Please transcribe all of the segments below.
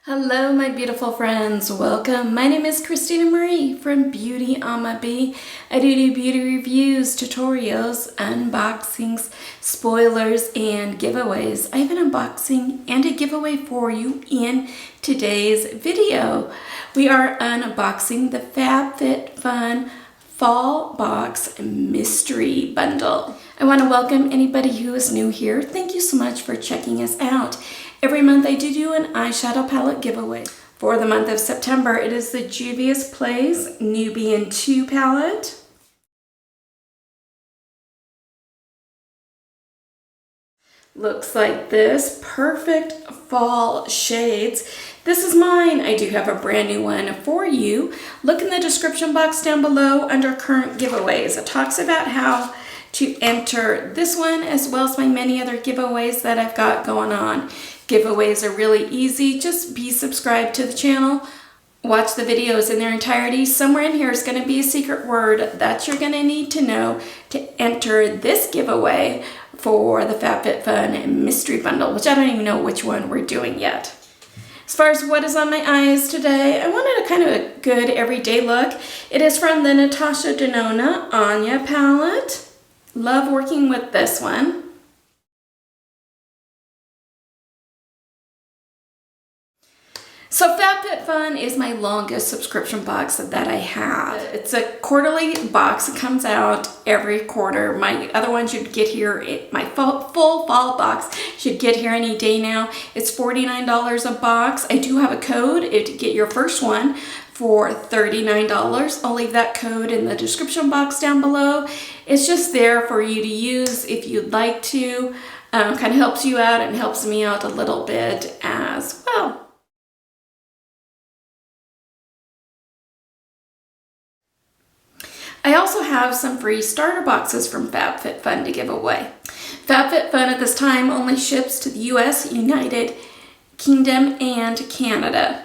Hello, my beautiful friends. Welcome. My name is Christina Marie from Beauty on My Bee. I do beauty reviews, tutorials, unboxings, spoilers, and giveaways. I have an unboxing and a giveaway for you in today's video. We are unboxing the Fab Fit Fun Fall Box Mystery Bundle. I want to welcome anybody who is new here. Thank you so much for checking us out. Every month I do an eyeshadow palette giveaway. For the month of September, it is the Juvia's Place Nubian 2 palette. Looks like this. Perfect fall shades. This is mine. I do have a brand new one for you. Look in the description box down below under current giveaways. It talks about how to enter this one as well as my many other giveaways that I've got going on. Giveaways are really easy. Just be subscribed to the channel. Watch the videos in their entirety. Somewhere in here is going to be a secret word that you're going to need to know to enter this giveaway for the FabFitFun Mystery Bundle, which I don't even know which one we're doing yet. As far as what is on my eyes today, I wanted a kind of a good everyday look. It is from the Natasha Denona Anya palette. Love working with this one. So FabFitFun is my longest subscription box that I have. It's a quarterly box. It comes out every quarter. My other one should get here, my full fall box should get here any day now. It's $49 a box. I do have a code to get your first one for $39. I'll leave that code in the description box down below. It's just there for you to use if you'd like to. Kind of helps you out and helps me out a little bit as well. I also have some free starter boxes from FabFitFun to give away. FabFitFun at this time only ships to the US, United Kingdom, and Canada.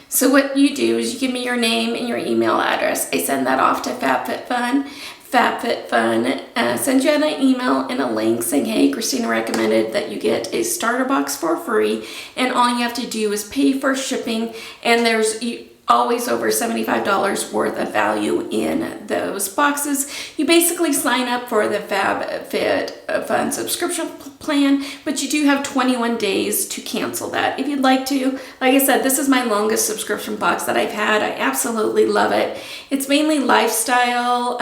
So what you do is you give me your name and your email address. I send that off to FabFitFun. FabFitFun sends you an email and a link saying, hey, Christina recommended that you get a starter box for free, and all you have to do is pay for shipping, and there's always over $75 worth of value in those boxes. You basically sign up for the FabFitFun subscription plan, but you do have 21 days to cancel that if you'd like to. Like I said, this is my longest subscription box that I've had. I absolutely love it. It's mainly lifestyle.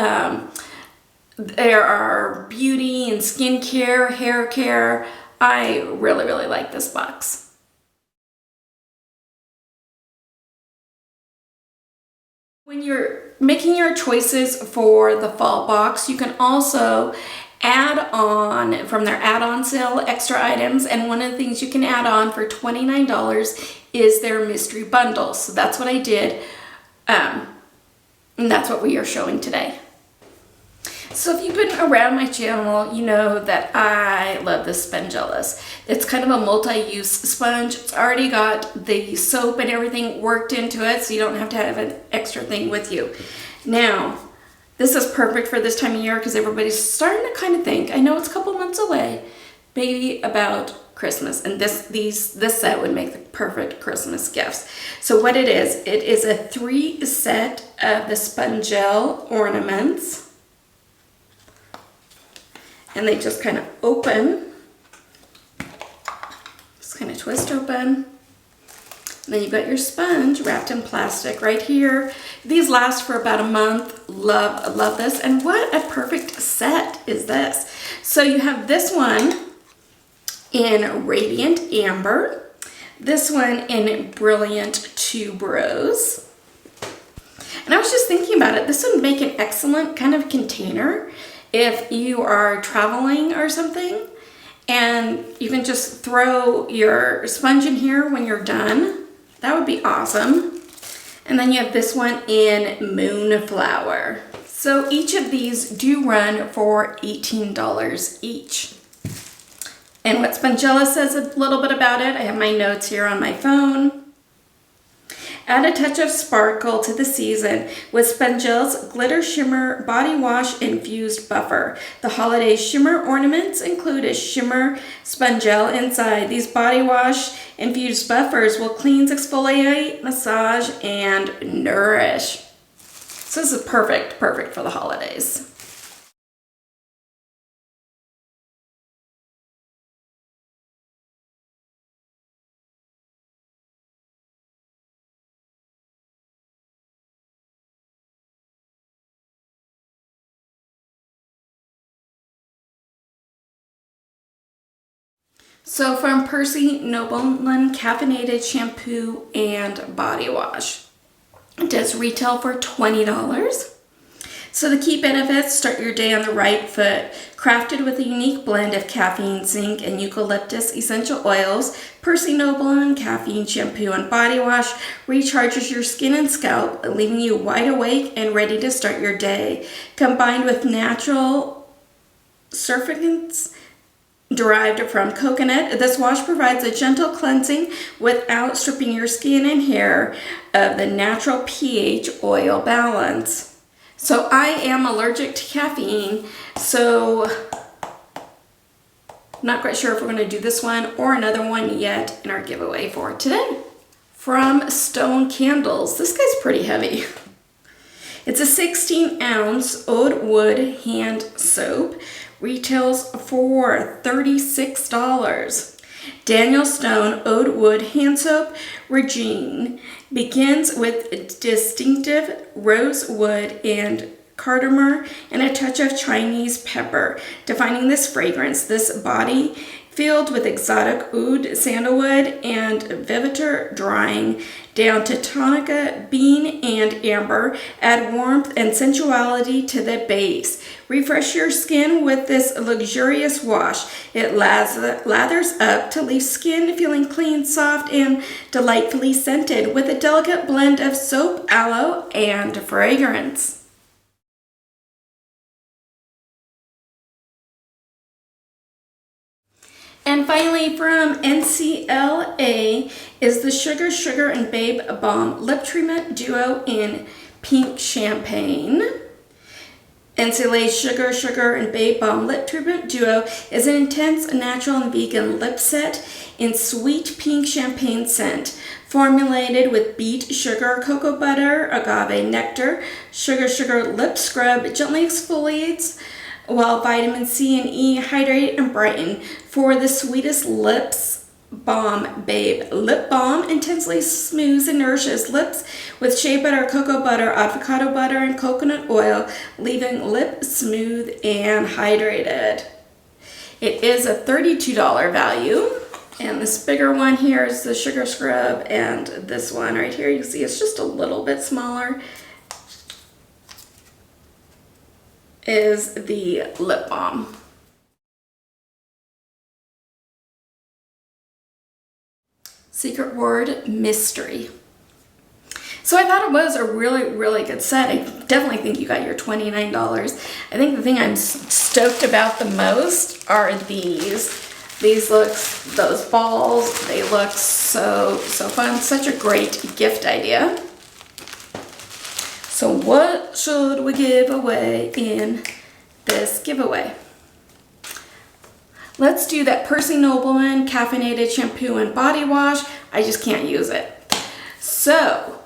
There are beauty and skincare, hair care. I really like this box. When you're making your choices for the fall box, you can also add on from their add-on sale extra items, and one of the things you can add on for $29 is their mystery bundle. So that's what I did, and that's what we are showing today. So if you've been around my channel, you know that I love this Spongeless. It's kind of a multi-use sponge. It's already got the soap and everything worked into it, so you don't have to have an extra thing with you. Now, this is perfect for this time of year because everybody's starting to kind of think, I know it's a couple months away, maybe about Christmas, and this set would make the perfect Christmas gifts. So what it is a 3 set of the Spongel ornaments. And they just kind of open, just kind of twist open. And then you've got your sponge wrapped in plastic right here. These last for about a month. Love this. And what a perfect set is this. So you have this one in Radiant Amber, this one in Brilliant Tuberose. And I was just thinking about it. This would make an excellent kind of container if you are traveling or something, and you can just throw your sponge in here when you're done. That would be awesome. And then you have this one in Moonflower. So each of these do run for $18 each. And what Spongella says a little bit about it, I have my notes here on my phone. Add a touch of sparkle to the season with Spengel's Glitter Shimmer Body Wash Infused Buffer. The holiday shimmer ornaments include a shimmer spongel inside. These body wash infused buffers will cleanse, exfoliate, massage, and nourish. So this is perfect for the holidays. So from Percy Nobleman Caffeinated Shampoo and Body Wash. It does retail for $20. So the key benefits: start your day on the right foot. Crafted with a unique blend of caffeine, zinc, and eucalyptus essential oils, Percy Nobleman Caffeine Shampoo and Body Wash recharges your skin and scalp, leaving you wide awake and ready to start your day. Combined with natural surfactants derived from coconut, this wash provides a gentle cleansing without stripping your skin and hair of the natural pH oil balance. So I am allergic to caffeine, so I'm not quite sure if we're going to do this one or another one yet in our giveaway for today. From Stone Candles, this guy's pretty heavy. It's a 16-ounce oud wood hand soap. Retails for $36. Daniel Stone Oud Wood Hand Soap Regine begins with distinctive rosewood and cardamom and a touch of Chinese pepper, defining this fragrance. This body filled with exotic oud, sandalwood, and vetiver drying down to tonica, bean, and amber. Add warmth and sensuality to the base. Refresh your skin with this luxurious wash. It lathers up to leave skin feeling clean, soft, and delightfully scented with a delicate blend of soap, aloe, and fragrance. And finally, from NCLA is the Sugar and Babe Balm Lip Treatment Duo in Pink Champagne. NCLA's Sugar and Babe Balm Lip Treatment Duo is an intense, natural, and vegan lip set in sweet pink champagne scent. Formulated with beet sugar, cocoa butter, agave nectar, sugar lip scrub gently exfoliates, while vitamin C and E hydrate and brighten. For the sweetest lips balm, Babe Lip Balm intensely smooths and nourishes lips with shea butter, cocoa butter, avocado butter, and coconut oil, leaving lips smooth and hydrated. It is a $32 value. And this bigger one here is the sugar scrub, and this one right here, you see it's just a little bit smaller, is the lip balm. Secret word, mystery. So I thought it was a really good set. I definitely think you got your $29. I think the thing I'm stoked about the most are these. These look, those balls, they look so fun. Such a great gift idea. So what should we give away in this giveaway? Let's do that Percy Nobleman Caffeinated Shampoo and Body Wash. I just can't use it. So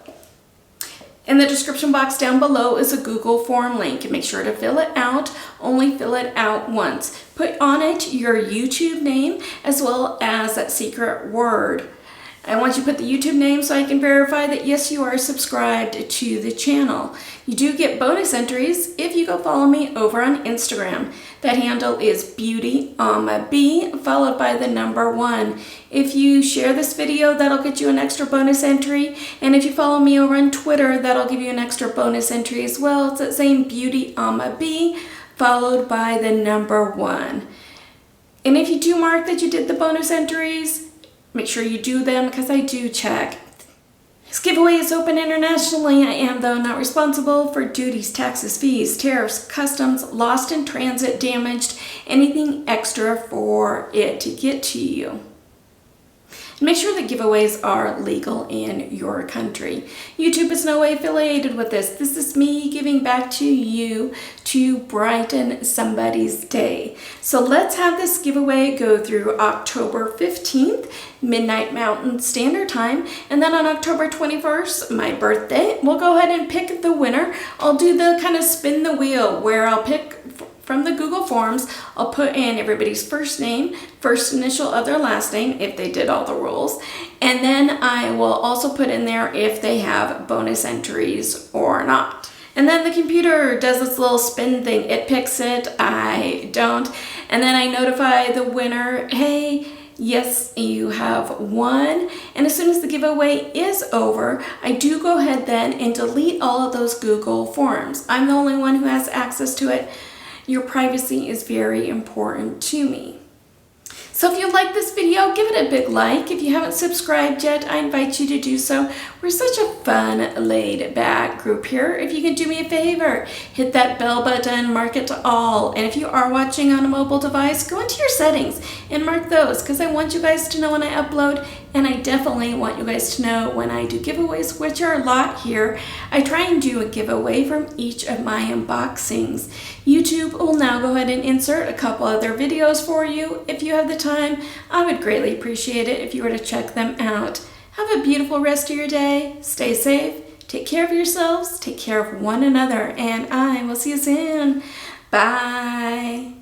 in the description box down below is a Google form link. Make sure to fill it out. Only fill it out once. Put on it your YouTube name as well as that secret word. I want you to put the YouTube name so I can verify that yes, you are subscribed to the channel. You do get bonus entries if you go follow me over on Instagram. That handle is beautyamab followed by the number 1. If you share this video, that'll get you an extra bonus entry. And if you follow me over on Twitter, that'll give you an extra bonus entry as well. It's that same beautyamab followed by the number 1. And if you do mark that you did the bonus entries, make sure you do them because I do check. This giveaway is open internationally. I am, though, not responsible for duties, taxes, fees, tariffs, customs, lost in transit, damaged, anything extra for it to get to you. Make sure that giveaways are legal in your country. YouTube is no way affiliated with this. This is me giving back to you to brighten somebody's day. So let's have this giveaway go through October 15th, midnight Mountain Standard Time, and then on October 21st, my birthday, we'll go ahead and pick the winner. I'll do the kind of spin the wheel where I'll pick from the Google Forms. I'll put in everybody's first name, first initial of their last name, if they did all the rules, and then I will also put in there if they have bonus entries or not. And then the computer does this little spin thing. It picks it, I don't, and then I notify the winner, hey, yes, you have won. And as soon as the giveaway is over, I do go ahead then and delete all of those Google Forms. I'm the only one who has access to it. Your privacy is very important to me. So if you like this video, give it a big like. If you haven't subscribed yet, I invite you to do so. We're such a fun, laid-back group here. If you can do me a favor, hit that bell button, mark it to all. And if you are watching on a mobile device, go into your settings and mark those, because I want you guys to know when I upload, and I definitely want you guys to know when I do giveaways, which are a lot here. I try and do a giveaway from each of my unboxings. YouTube will now go ahead and insert a couple other videos for you. If you have the time, I would greatly appreciate it if you were to check them out. Have a beautiful rest of your day. Stay safe. Take care of yourselves. Take care of one another. And I will see you soon. Bye.